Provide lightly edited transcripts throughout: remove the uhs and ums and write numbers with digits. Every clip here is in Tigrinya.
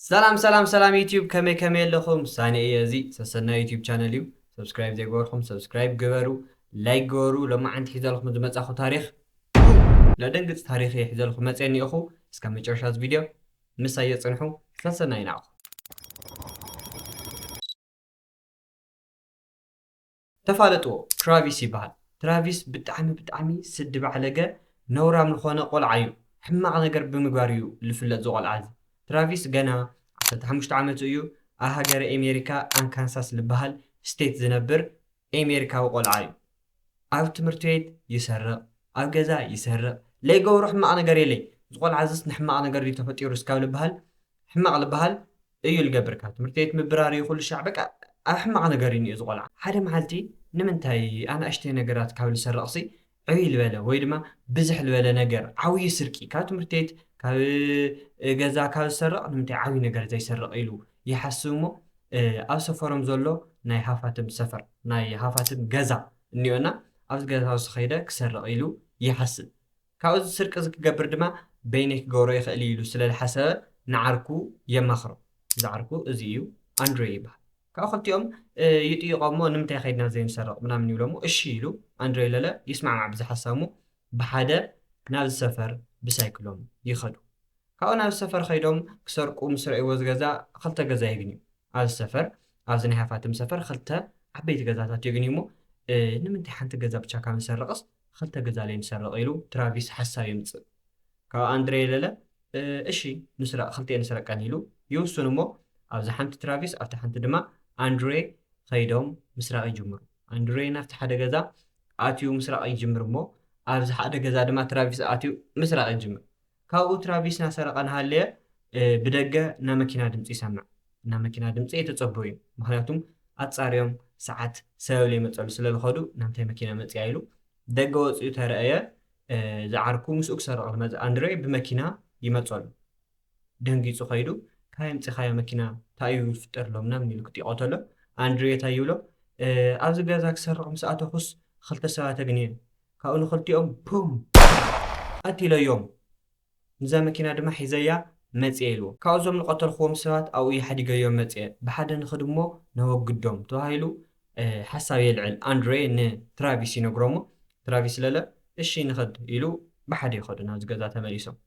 سلام سلام سلام يوتيوب كمي لكم ساني ايزي سسنا يوتيوب channel يو سبسكرايب زي غوركم سبسكرايب جبروا لايك جورو لما عند حيزالكم دمت اخو تاريخ لا دنقص تاريخي حيزالكم متسني اخو اسكا مجرشاز فيديو مسا يصنحو سسنا ينعخو تفالتو ترافيس يبهل ترافيس بتعمي سد بعلقه نورا من خونه قلعيو حماق نجر بمغاريو لفلت زقل عز ترافيس جنا 15 عامته እዩ ኣብ ሃገር ኣሜሪካ ኣንካንሳስ ዝበሃል ስቴት ዝነብር ኣሜሪካዊ ቆልዓ እዩ ኣብ ትምህርቲ ቤት ይሰርቕ ኣብ ገዛ ይሰርቕ ለይገብሮ ሕማቕ ነገር የለይ ዝቆልዓ ዝስ ንሕማቕ ነገር እዩ ተፈጢሩ እስካብ ዝበሃል ሕማቕ ዝበሃል እዩ ልገብር ካብ ትምህርቲ ቤት ምብራር ይኹል ሻዕ በቃ ኣብ ሕማቕ ነገር እዩ ዝቆልዓ ሓደ መዓልቲ ንምንታይ ኣናእሽተይ ነገራት ካብ ዝሰርቕሲ ዕብይ ልበለ ወይ ድማ ብዝሕ ልበለ ነገር ዓብይ ስርቂ ካብ ትምህርቲ ቤት ካብ ገዛ ካብ ዝሰርቕ ንምንታይ ዓብይ ነገር ዘይሰርቕ ኢሉ ይሓስብ እሞ ኣብ ሰፈሮም ዘሎ ናይ ሃፋትም ሰፈር ናይ ሃፋትም ገዛ እኒኦና ኣብዚ ገዛ ውስጥ ከይደ ክሰርቕ ኢሉ ይሓስብ ካብኡ ስርቂ ዝክገብር ድማ በይነይ ክገብሮ ይኽእል ኢሉ ስለዝሓሰበ ንዓርኩ የማኽሮ ዝዓርኩ እዚ እዩ ኣንድሬ ይበሃል ካብ ክልቲኦም ይጥይቖሞ ንምንታይ ከይድና ዘይንሰርቕ ምናምን ይብሎሞ እሺ ኢሉ ኣንድሬ ለለ ይስማዕማዕ ብዝሓሳቡ ብሓደ ናብ ሰፈር ብሳይክሎም ይኸዱ ካብኡ ናብ ሰፈር ከይዶም ክሰርቁ ምስ ረእይዎ ዝገዛ ክልተ ገዛ የግንዩ ኣብ ሰፈር ኣብዚ ናይ ሃፋትም ሰፈር ክልተ ዓበይቲ ገዛታት የግንዩ እሞ ንምንታይ ሓንቲ ገዛ ብቻ ካብ ንሰርቕስ ክልተ ገዛ ለይ ንሰርቕ ኢሉ ትራቪስ ሓሳብ የምፅእ ካብ ኣንድሬ ለለ እሺ ንስረቕ ክልቲአን ንስረቀን ኢሉ ይውስኑ እሞ ኣብዚ ሓንቲ ትራቪስ ኣብቲ ሓንቲ ድማ ኣንድሬ ከይዶም ምስራቅ ይጅምሩ ኣንድሬ ናብቲ ሓደ ገዛ ኣትዩ ምስራቅ ይጅምር እሞ ኣብዚ ሓደ ገዛ ድማ ትራቪስ ኣትዩ ምስራቅ ይጅምር ካብኡ ትራቪስ ናሰረቐ ናሃለየ ብደገ ናይ መኪና ድምፂ ይሰምዕ ናይ መኪና ድምፂ የተፀበዩ እዩ ምክንያቱም ኣፃርዮም ሰዓት ሰበብ ለይመፀሉ ስለዝኸዱ ናምታይ መኪና መፅያ ኢሉ ደገ ወፂኡ ተረአየ ዝዓርኩ ምስኡ ክሰርቕ ዝመፅእ ኣንድሬ ብመኪና ይመፀሉ ደንጊፁ ከይዱ ካበይ ምፅኻዮ መኪና እንታይ እዩ ዝፍጠር ሎ ምናምን ኢሉ ክጢቆ ተሎ ኣንድሬ እንታይ ይብሎ ኣብዚ ገዛ ክሰርቕ ምስ ኣተኹስ ክልተ ሰባት ኣግንየ ካብኡ ንክልቲኦም ቡም ኣቲለዮም ንዛ መኪና ድማ ሒዘያ መፅየ ኢልዎ ካብዞም ዝቀተልክዎም ሰባት ኣብኡ ይሓዲገዮም መፅየ ብሓደ ንኽድ እሞ ነወግዶም ተባሂሉ ሓሳብ የልዕል ኣንድሬ ንትራቪስ ይነግሮ እሞ ትራቪስ ለለ እሺ ንኽድ ኢሉ ብሓደ ይኸዱ ናብዚ ገዛ ተመሊሶም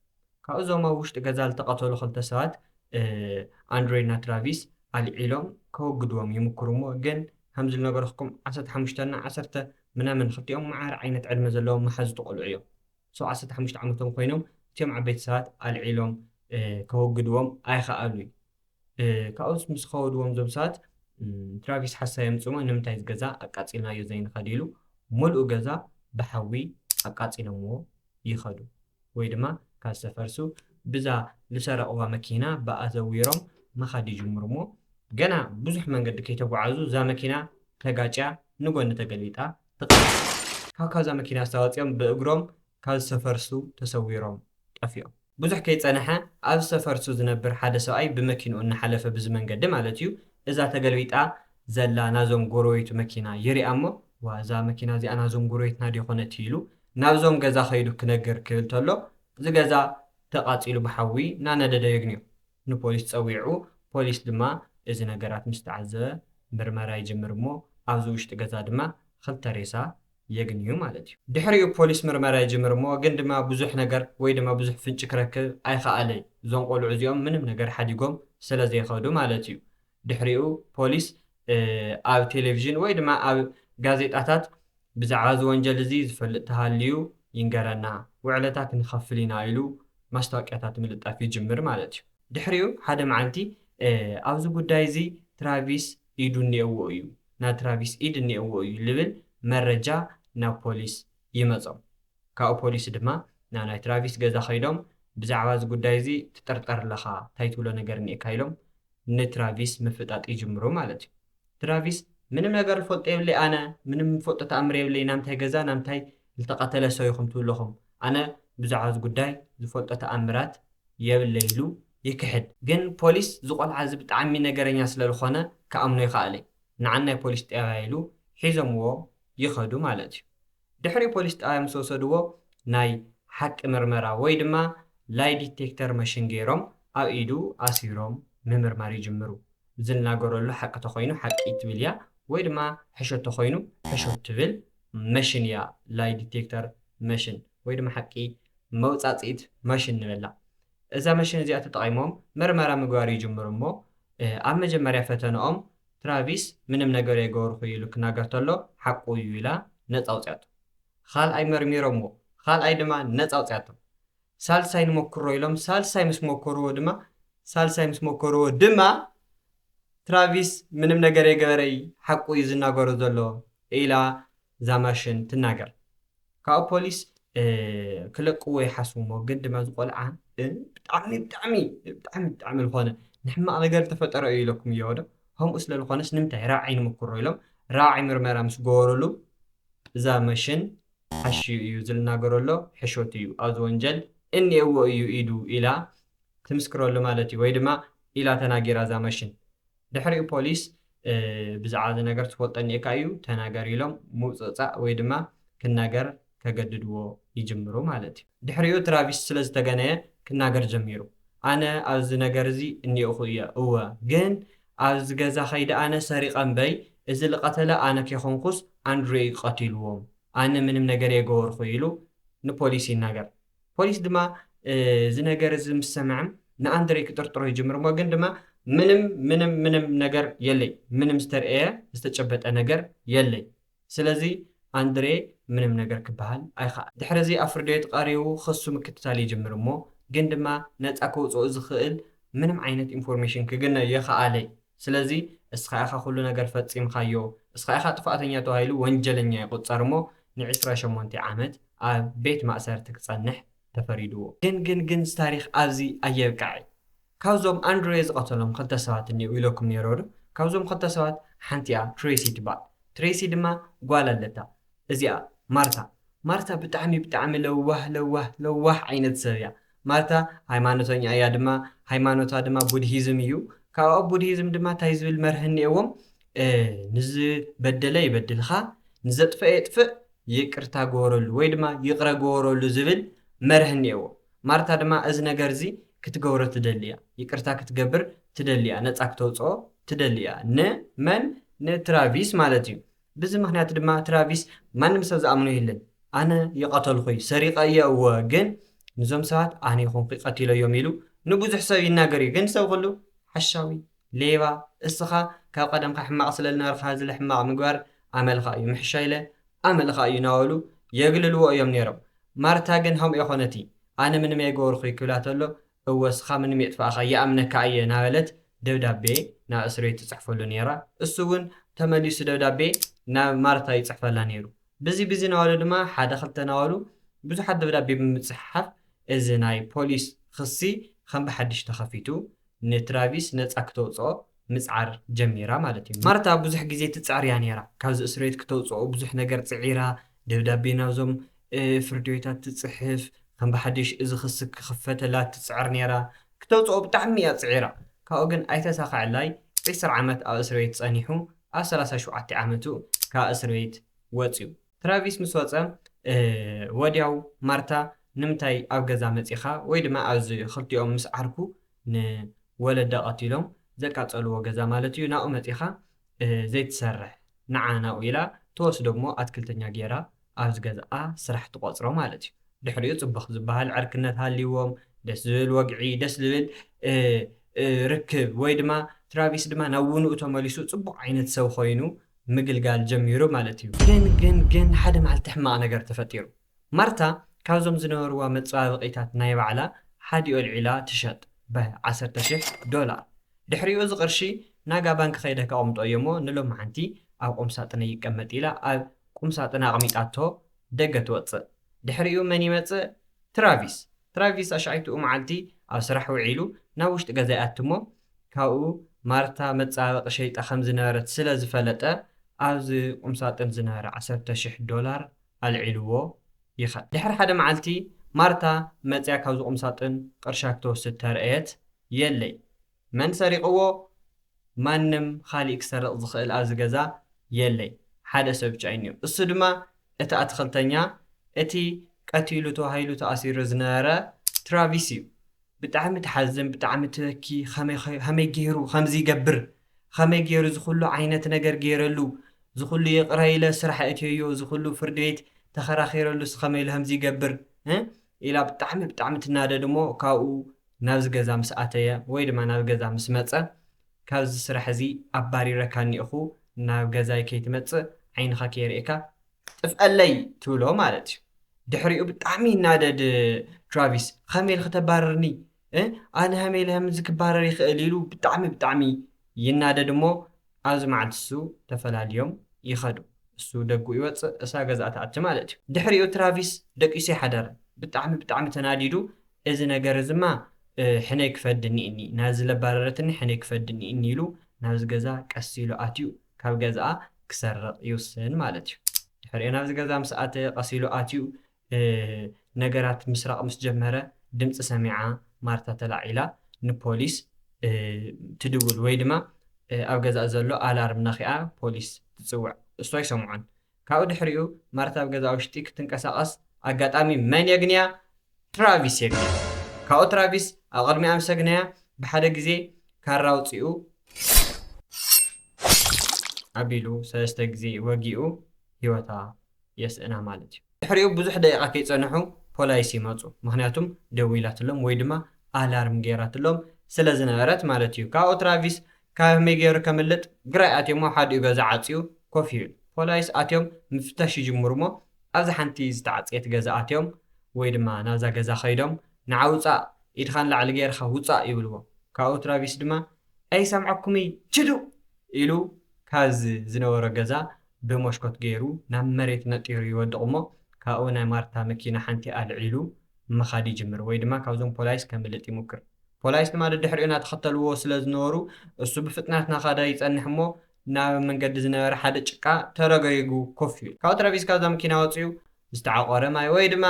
ካብኡ እዞም ኣብ ውሽጢ ገዛ ዝተቐተሉ ክልተ ሰባት ኣንድሬ እና ትራቪስ ኣልዒሎም ከወግድዎም ይምክሩ እሞ ግን ከምዚ ዝነገርኩኩም 15 እና 10 ምናምን ክልቲኦም መዓር ዓይነት ዕድመ ዘለዎም መሓዝቱ ቆልዑ እዮም 15 ዓመቶም ኮይኖም እቲኦም ዓበይቲ ሰባት ኣልዒሎም ከወግድዎም ኣይከኣሉ ካብኡስ ምስ ከወድዎም ዞም ሰባት ትራቪስ ሓሳብ የምፅሞ ንምንታይ ገዛ ኣቃፂልናዮ ዘይንኸድ ኢሉ ሙሉእ ገዛ ብሓዊ ኣቃፂሎምዎ ይኸዱ ወይ ድማ ካብ ዝተፈርሱ ብዛ ዝሰረቕዋ መኪና ብኣ ዘዊሮም መኻድ ይጅምሩ እሞ ገና ብዙሕ መንገዲ ከይተጓዓዙ እዛ መኪና ተጋጭያ ንጎኒ ተገሊጣ ካብዛ መኪና ዝተዋፅኦም ብእግሮም ካብ ዝሰፈርሱ ተሰዊሮም ጠፊኦም ብዙሕ ከይፀንሐ ኣብ ዝሰፈርሱ ዝነብር ሓደ ሰብኣይ ብመኪንኡ እናሓለፈ ብዚ መንገዲ ማለት እዩ እዛ ተገልቢጣ ዘላ ናዞም ጎረቤቱ መኪና ይሪኣ እሞ ዋ እዛ መኪና እዚኣ ናዞም ጎረቤትና ዲኾነት ኢሉ ናብዞም ገዛ ከይዱ ክነግር ክብል ተሎ እዚ ገዛ ተቃፂሉ ብሓዊ ናነደደ የግንዮ ንፖሊስ ፀዊዑ ፖሊስ ድማ እዚ ነገራት ምስ ተዓዘበ ምርመራ ይጅምር እሞ ኣብዚ ውሽጢ ገዛ ድማ ክልተ ሬሳ የግንዩ ማለት እዩ ድሕሪኡ ፖሊስ ምርመራ ይጅምር እሞ ግን ድማ ብዙሕ ነገር ወይ ድማ ብዙሕ ፍንጭ ክረክብ ኣይከኣለይ እዞም ቆልዑ እዚኦም ምንም ነገር ሓዲጎም ስለዘይኸዱ ማለት እዩ ድሕሪኡ ፖሊስ ኣብ ቴሌቭዥን ወይ ድማ ኣብ ጋዜጣታት ብዛዕባ እዚ ወንጀል እዚ ዝፈልጥ ተሃልዩ ይንገረና ውዕለታ ክንኸፍል ኢና ኢሉ ማስታወቂያታት ምልጣፍ ይጅምር ማለት እዩ ድሕሪኡ ሓደ መዓልቲ ኣብዚ ጉዳይ እዚ ትራቪስ ኢዱ እኒአዎ እዩ ናይ ትራቪስ ኢድ እኒአዎ እዩ ልብል መረጃ ናብ ፖሊስ ይመፆም ካብኡ ፖሊስ ድማ ናይ ትራቪስ ገዛ ከይዶም ብዛዕባ እዚ ጉዳይ እዚ ትጠርጠር ኣለኻ እንታይ ትብሎ ነገር እኒአካ ኢሎም ንትራቪስ ምፍጣጥ ይጅምሩ ማለት እዩ ትራቪስ ምንም ነገር ዝፈልጦ የብለይ ኣነ ምንም ፈልጦ ተኣምር የብለይ ናምታይ ገዛ ናምታይ ዝተቐተለ ሰብ ኢኹም ትብለኹም ኣነ ብዛዕባ እዚ ጉዳይ ዝፈልጦ ተኣምራት የብለይ ኢሉ ይክሕድ ግን ፖሊስ ዝቆልዓ እዚ ብጣዕሚ ነገረኛ ስለዝኾነ ከኣምኖ ይኽኣለይ ንዓን ናይ ፖሊስ ጣብያ ኢሉ ሒዞምዎ ይኸዱ ማለት እዩ ድሕሪ ፖሊስ ጣብያ ምስ ወሰድዎ ናይ ሓቂ ምርመራ ወይ ድማ ላይ ዲቴክተር መሽን ገይሮም ኣብ ኢዱ ኣሲሮም ምምርማር ይጅምሩ ዝናገረሉ ሓቂ ተኮይኑ ሓቂ ትብል እያ ወይ ድማ ሕሾት ተኮይኑ ሕሾት ትብል መሽን እያ ላይ ዲቴክተር መሽን ወይ ድማ ሓቂ መውፃፂት መሽን ንበላ እዛ መሽን እዚኣ ተጠቂሞም ምርመራ ምግባር ይጅምሩ እሞ ኣብ መጀመርያ ፈተነኦም ትራቪስ ምንም ነገር የገበሩ ኢሉ ክናገር ተሎ ሓቁ እዩ ኢላ ነፃ ኣውፅያቶ ካልኣይ መርሚሮምዎ ካልኣይ ድማ ነፃ ኣውፅያቶ ሳልሳይ ንሞክሮ ኢሎም ሳልሳይ ምስ ሞከርዎ ድማ ትራቪስ ምንም ነገር የገበረይ ሓቁ እዩ ዝናገሩ ዘሎ ኢላ እዛ ማሽን ትናገር ካብ ፖሊስ ክለቅዎ ይሓስብሞ ግን ድማ ዝቆልዓ ብጣዕሚ ዝኾነ ንሕማቕ ነገር ተፈጠረ እዩ ኢለኩም እዮ ዶ ከምኡ ስለዝኾነስ ንምንታይ ራብዓይ ንሞክሮ ኢሎም ራብዓይ ምርመራ ምስ ገበረሉ እዛ ማሽን ሓሽ እዩ ዝናገረሎ ሕሾት እዩ ኣብዚ ወንጀል እኒአዎ እዩ ኢዱ ኢላ ትምስክረሉ ማለት እዩ ወይ ድማ ኢላ ተናጊራ እዛ ማሽን ድሕሪኡ ፖሊስ ብዛዕባ እዚ ነገር ትፈልጠኒ ኢካ እዩ ተናገር ኢሎም ምውፅፃእ ወይ ድማ ክናገር ከገድድዎ ይጅምሩ ማለት እዩ ድሕሪኡ ትራቪስ ስለ ዝተገነየ ክናገር ጀሚሩ ኣነ ኣብዚ ነገር እዚ እኒአኹ እየ እወ ግን ኣብዚ ገዛ ከይደ ኣነ ሰሪቐ እምበይ እዚ ዝቀተለ ኣነ ከይኮንኩስ ኣንድሬ ቀቲልዎም ኣነ ምንም ነገር የገበርኩ ኢሉ ንፖሊስ ይናገር ፖሊስ ድማ እዚ ነገር እዚ ምስ ሰምዐ ንኣንድሬ ክጥርጥሮ ይጅምር እሞ ግን ድማ ምንም ነገር የለይ ምንም ዝተርአየ ዝተጨበጠ ነገር የለይ ስለዚ ኣንድሬ ምንም ነገር ክበሃል ኣይከኣል ድሕሪ ኣብ ፍርዲ ቤት ቀሪቡ ክሱ ምክትታል ይጅምር እሞ ግን ድማ ነፃ ከውፅኦ ዝኽእል ምንም ዓይነት ኢንፎርሜሽን ክግነ የኸኣለይ ስለዚ እስኻ ኢኻ ኩሉ ነገር ፈፂምካዮ እስኻ ኢኻ ጥፋኣተኛ ተባሂሉ ወንጀለኛ ይቁፀር እሞ ን28 ዓመት ኣብ ቤት ማእሰርቲ ክፀንሕ ተፈሪድዎ ግን ታሪክ ኣብዚ ኣየብቃዕ ካብዞም ኣንድሬ ዝቀተሎም ክልተ ሰባት እኒአው ኢለኩም ነይሮ ዶ ካብዞም ክልተ ሰባት ሓንቲ እያ ትሬሲ ትበሃል ትሬሲ ድማ ጓል ኣለታ እዚኣ ማርታ ብጣዕሚ ለዋህ ዓይነት ሰብ እያ ማርታ ሃይማኖተኛ እያ ድማ ሃይማኖታ ድማ ቡድሂዝም እዩ ካብኣ ቡድሂዝም ድማ እንታይ ዝብል መርህ እኒአዎም ንዝበደለ ይበድልካ ንዘጥፍአ የጥፍእ ይቅርታ ገበረሉ ወይ ድማ ይቅረ ገበረሉ ዝብል መርህ እኒአዎ ማርታ ድማ እዚ ነገር እዚ ክትገብሮ ትደሊ እያ ይቅርታ ክትገብር ትደሊ እያ ነፃ ክተውፅኦ ትደሊ እያ ንመን ንትራቪስ ማለት እዩ በዚ ምክንያት ድማ ትራቪስ ማንም ሰብ ዝኣምኖ የለን ኣነ ይቀተልኩ ሰሪቀ እየ እወ ግን ንዞም ሰባት ኣነ ይኹንኩ ቀቲለዮም ኢሉ ንብዙሕ ሰብ ይናገር እዩ ግን ሰብ ኩሉ ሓሻዊ ሌባ እስኻ ካብ ቀደምካ ሕማቕ ስለዝነበርካ ዝለ ሕማቕ ምግባር ኣመልካ እዩ ምሕሻ ኢለ ኣመልካ እዩ ናበሉ የግልልዎ እዮም ነይሮም ማርታ ግን ከምኡ የኮነቲ ኣነ ምንም የገበርኩ ክብላ ተሎ እወ እስኻ ምንም የጥፋእካ ይኣምነካ እየ ናበለት ደብዳቤ ናብ እስር ቤት ትፅሕፈሉ ነይራ እሱ እውን ተመሊሱ ደብዳቤ ናብ ማርታ ይፅሕፈላ ነይሩ ብዚ ናበሉ ድማ ሓደ ክልተ ናበሉ ብዙሓት ደብዳቤ ብምፅሓፍ እዚ ናይ ፖሊስ ክሲ ከም ብሓድሽ ተኸፊቱ ንትራቪስ ነፃ ክተውፅኦ ምፅዓር ጀሚራ ማለት እዩ ማርታ ብዙሕ ግዜ ትፅዕርያ ነይራ ካብዚ እስር ቤት ክተውፅኦ ብዙሕ ነገር ፅዒራ ደብዳቤ ናብዞም ፍርዲ ቤታት ትፅሕፍ ከም ብሓድሽ እዚ ክሲ ክኽፈተላ ትፅዕር ነይራ ክተውፅኦ ብጣዕሚ እያ ፅዒራ ካብኡ ግን ኣይተሳካዕላይ 10 ዓመት ኣብ እስር ቤት ፀኒሑ ኣብ 37 ዓመቱ ካብ እስር ቤት ወፅዩ ትራቪስ ምስ ወፀ ወዲያው ማርታ ንምንታይ ኣብ ገዛ መፂኻ ወይ ድማ ኣብዚ ክልቲኦም ምስ ዓርኩ ንወለዳ ቀቲሎም ዘቃፀልዎ ገዛ ማለት እዩ ናብኡ መፂኻ ዘይትሰርሕ ንዓናኡ ኢላ ተወስዶ እሞ ኣትክልተኛ ጌራ ኣብዚ ገዛኣ ስራሕ ትቆፅሮ ማለት እዩ ድሕሪኡ ፅቡቅ ዝበሃል ዕርክነት ሃልይዎም ደስ ዝብል ወግዒ ደስ ዝብል ርክብ ወይ ድማ ትራቪስ ድማ ናብ ውንኡ ተመሊሱ ፅቡቅ ዓይነት ሰብ ኮይኑ ምግልጋል ጀሚሩ ማለት እዩ ግን ሓደ መዓልቲ ሕማቕ ነገር ተፈጢሩ ማርታ ካብዞም ዝነበርዋ መፀባበቂታት ናይ ባዕላ ሓዲኡ ኣልዒላ ትሸጥ $10,000 ድሕሪኡ እዚ ቅርሺ ናጋ ባንኪ ከይደ ከቕምጦ እዮ ሞ ንሎም ሓንቲ ኣብ ቁምሳጥነ ይቀመጥ ኢላ ኣብ ቁምሳጥነ ኣቕሚጣቶ ደገ ትወፅእ ድሕሪኡ መን ይመፅእ ትራቪስ ኣሻይትኡ መዓልቲ ኣብ ስራሕ ውዒሉ ናብ ውሽጢ ገዛ ይኣትሞ ካብኡ ማርታ መፀባበቂ ሸይጣ ከም ዝነበረት ስለ ዝፈለጠ ኣብዚ ቁምሳጥን ዝነበረ $10,000 ኣልዒልዎ ይኸድ ድሕሪ ሓደ መዓልቲ ማርታ መፅያ ካብዚ ቁምሳጥን ቅርሻ ክትወስድ ተርአየት የለይ መን ሰሪቕዎ ማንም ካሊእ ክሰርቕ ዝኽእል ኣብዚ ገዛ የለይ ሓደ ሰብ ብቻ እዩ እሱ ድማ እቲ ኣትክልተኛ እቲ ቀቲሉ ተባሂሉ ተኣሲሩ ዝነበረ ትራቪስ እዩ بتعمد تحزن بتعمد تبكي خمي جيرو خمزي جبر خمي جيرو زخلو عينة نجر جيرلو زخلو يقرأ إلى سرح إتيو زخلو فرديت تخراخير اللي خمي الهمزي جبر ها إلى بتعمد تنادى دمو كاو ناز جزا مسأتيا ويد ما ناز جزا مسمتة كاز سرح زي أباري ركاني أخو ناز جزا كيت متة عين خاكير إيكا تفقلي تولو مالتي دحريو بتعمي نادد ترافيس خمي الختبارني أنا هميل هم زكبارر يخيل يلو بتعمي ينادد مو أزمعت السو تفلا اليوم يخدو السو دقو يوص أساقا زاتا أتمالت دحريو ترافيس دق إسي حدر بتعمي تناديدو إذا نقرزما حنيك فدني إني نازل باررتني حنيك فدني إني لو ناز قزا كسيلو آتيو كاب قزا كسر يوسن مالتيو دحريو ناز قزا مساعت قسيلو آتيو نقرات مسراق مسجمرة دمت سميعة مارتا تلاعيلا نبوليس تدول ويدما أو جزء زلو ألارم نخيا بوليس تسوع استوي سمعان كاو دحريو مارتا بجزء وشتيك تنكساقس أقاتامي من يغنيا ترافيس يغنيا كاو ترافيس أغرمي أمس يغنيا بحدا جزي كاراو تيو أبيلو سلسة جزي وجيو هيوتا يسأنا مالتي دحريو بزح دقيقة كيتصنحو ፖላይስ ይመጹ ምክንያቱም ደውይላትሎም ወይ ድማ አላርም ገይራትሎም ስለዝነበረት ማለት እዩ ካብኡ ትራቪስ ካብ ሜጌሩ ከምልጥ ግራይ ኣትዮም ሓደ ገዛ ዓፅዩ ኮፍ ይብል ፖላይስ ኣትዮም ምፍታሽ ይጅምሩ ሞ ኣብዚ ሓንቲ ዝተዓፅየት ገዛ ኣትዮም ወይ ድማ ናብዛ ገዛ ኸይዶም ንዓውፃእ ኢድኻን ላዕሊ ጌርካ ውፃእ ይብልዎ ካብኡ ትራቪስ ድማ ኣይሰምዐኩምይ ችዱ ኢሉ ካዝ ዝነበሮ ገዛ ብመስኮት ገይሩ ናብ መሬት ነጢሩ ይወድቕ ሞ ካብኡ ናይ ማርታ መኪና ሓንቲ ኣልዒሉ መኻድ ይጅምር ወይ ድማ ካብዞም ፖላይስ ከምልጥ ይሙክር ፖላይስ ድማ ድሕሪኡ እናተኸተልዎ ስለ ዝነበሩ እሱ ብፍጥነት ናኻዳ ይጸንሕ እሞ ናብ መንገዲ ዝነበረ ሓደ ጭቃ ተረጋጊጉ ኮፍ ይብል ካብኡ ትራቪስ ካብዛ መኪና ወፂኡ ዝተዓቆረ ማይ ወይ ድማ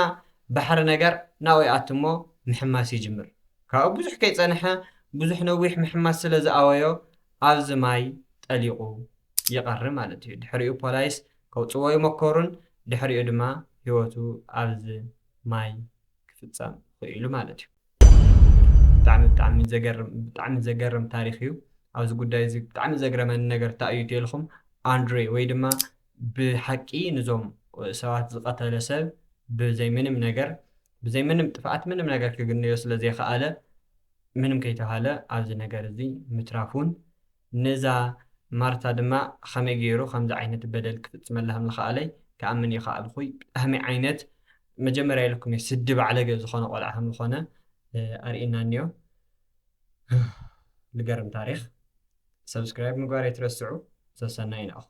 ባሕሪ ነገር ናብኡ ይኣቱ እሞ ምሕማስ ይጅምር ካብኡ ብዙሕ ከይጸንሐ ብዙሕ ነዊሕ ምሕማስ ስለ ዝኣወዮ ኣብዚ ማይ ጠሊቑ ይቐርብ ማለት እዩ ድሕሪኡ ፖላይስ ከውፅዎ ይመከሩን ድሕሪኡ ድማ ህይወቱ ኣብዚ ማይ ክፍጸም ክኢሉ ማለት እዩ ብጣዕሚ ዘገርም ታሪክ እዩ ኣብዚ ጉዳይ እዚ ብጣዕሚ ዘግረመኒ ነገር እንታይ እዩ ትልኩም ኣንድሬ ወይ ድማ ብሓቂ ንዞም ሰባት ዝቐተለ ሰብ ብዘይ ምንም ጥፍኣት ምንም ነገር ክግንዮ ስለ ዘይከኣለ ምንም ከይተባሃለ ኣብዚ ነገር እዚ ምትራፉን ነዛ ማርታ ድማ ከመይ ገይሩ ከምዚ ዓይነት በደል ክፍፅመላ ከም ዝከኣለይ كأمن يخاء الخوي أهم عينات مجمرة لكم يسدب على جزء خانة ولا أهم خانة أرينا نيو لقرم تاريخ سبسكرايب مقاري ترسعو سسنين أخو